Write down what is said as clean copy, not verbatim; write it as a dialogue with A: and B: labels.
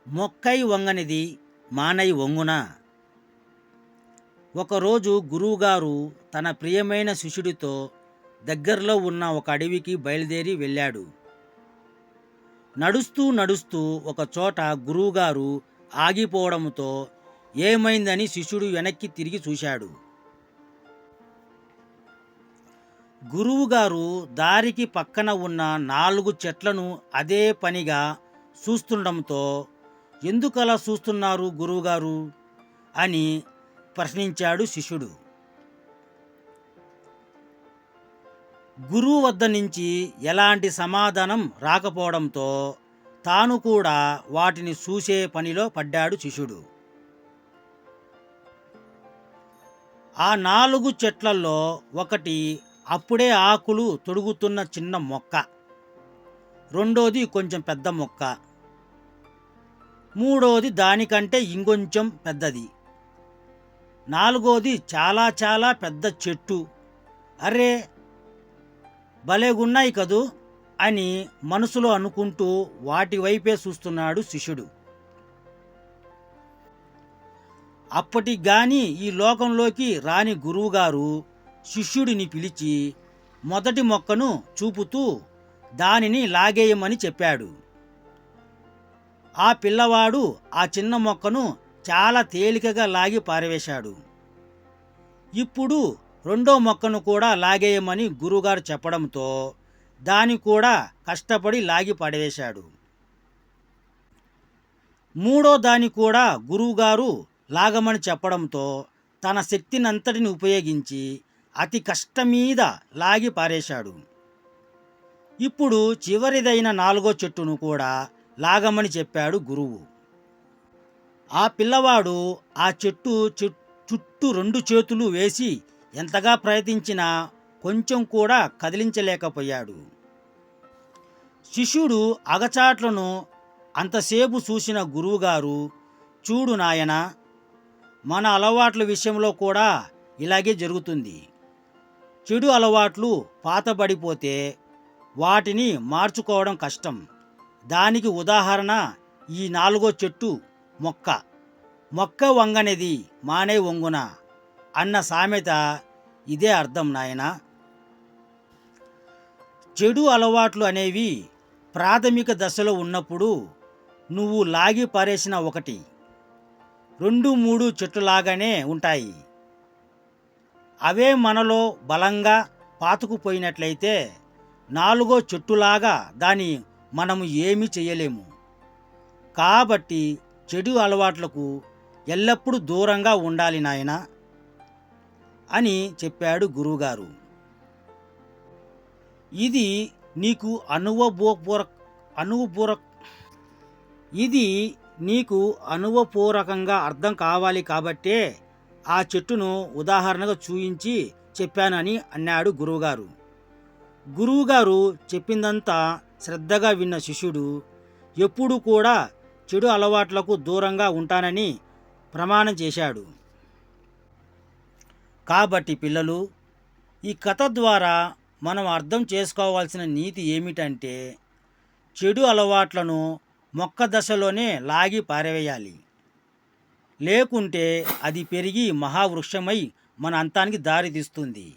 A: మొక్కై వంగనిది మానై వంగున. ఒకరోజు గురువుగారు తన ప్రియమైన శిష్యుడితో దగ్గరలో ఉన్న ఒక అడవికి బయలుదేరి వెళ్ళాడు. నడుస్తూ నడుస్తూ ఒక చోట గురువుగారు ఆగిపోవడంతో ఏమైందని శిష్యుడు వెనక్కి తిరిగి చూశాడు. గురువుగారు దారికి పక్కన ఉన్న 4 చెట్లను అదే పనిగా చూస్తుండడంతో, ఎందుకలా చూస్తున్నారు గురువుగారు అని ప్రశ్నించాడు శిష్యుడు. గురువు వద్ద నుంచి ఎలాంటి సమాధానం రాకపోవడంతో తాను కూడా వాటిని చూసే పనిలో పడ్డాడు శిష్యుడు. ఆ 4 చెట్లలో ఒకటి అప్పుడే ఆకులు తొడుగుతున్న చిన్న మొక్క, రెండోది కొంచెం పెద్ద మొక్క, మూడోది దానికంటే ఇంకొంచెం పెద్దది, నాలుగోది చాలా చాలా పెద్ద చెట్టు. అరే, భలేగున్నాయి కదూ అని మనసులో అనుకుంటూ వాటి వైపే చూస్తున్నాడు శిష్యుడు. అప్పటికి గాని ఈ లోకంలోకి రాని గురువుగారు శిష్యుడిని పిలిచి మొదటి మొక్కను చూపుతూ దానిని లాగేయమని చెప్పాడు. ఆ పిల్లవాడు ఆ చిన్న మొక్కను చాలా తేలికగా లాగి పారవేశాడు. ఇప్పుడు రెండో మొక్కను కూడా లాగేయమని గురువుగారు చెప్పడంతో దాన్ని కూడా కష్టపడి లాగి పడవేశాడు. మూడో దాన్ని కూడా గురువుగారు లాగమని చెప్పడంతో తన శక్తినంతటిని ఉపయోగించి అతి కష్టమీద లాగి పారేశాడు. ఇప్పుడు చివరిదైన 4వ చెట్టును కూడా లాగమని చెప్పాడు గురువు. ఆ పిల్లవాడు ఆ చెట్టు చుట్టూ 2 చేతులు వేసి ఎంతగా ప్రయత్నించినా కొంచెం కూడా కదిలించలేకపోయాడు. శిష్యుడు అగచాట్లను అంతసేపు చూసిన గురువుగారు, చూడు నాయనా, మన అలవాట్ల విషయంలో కూడా ఇలాగే జరుగుతుంది. చెడు అలవాట్లు పాతబడిపోతే వాటిని మార్చుకోవడం కష్టం. దానికి ఉదాహరణ ఈ 4వ చెట్టు మొక్క. మొక్క వంగనిది మానే వంగున అన్న సామెత ఇదే అర్థం నాయనా. చెడు అలవాట్లు అనేవి ప్రాథమిక దశలో ఉన్నప్పుడు నువ్వు లాగి పారేసిన 1, 2, 3 చెట్టులాగానే ఉంటాయి. అవే మనలో బలంగా పాతుకుపోయినట్లయితే 4వ చెట్టులాగా దాన్ని మనము ఏమీ చేయలేము. కాబట్టి చెడు అలవాట్లకు ఎల్లప్పుడూ దూరంగా ఉండాలి నాయనా అని చెప్పాడు గురువుగారు. ఇది నీకు అనుభవపూర్వకంగా అర్థం కావాలి కాబట్టే ఆ చెట్టును ఉదాహరణగా చూయించి చెప్పానని అన్నాడు గురువుగారు. గురువుగారు చెప్పిందంతా శ్రద్ధగా విన్న శిష్యుడు ఎప్పుడూ కూడా చెడు అలవాట్లకు దూరంగా ఉంటానని ప్రమాణం చేశాడు. కాబట్టి పిల్లలు, ఈ కథ ద్వారా మనం అర్థం చేసుకోవాల్సిన నీతి ఏమిటంటే, చెడు అలవాట్లను మొక్క దశలోనే లాగి పారవేయాలి. లేకుంటే అది పెరిగి మహావృక్షమై మన అంతానికి దారితీస్తుంది.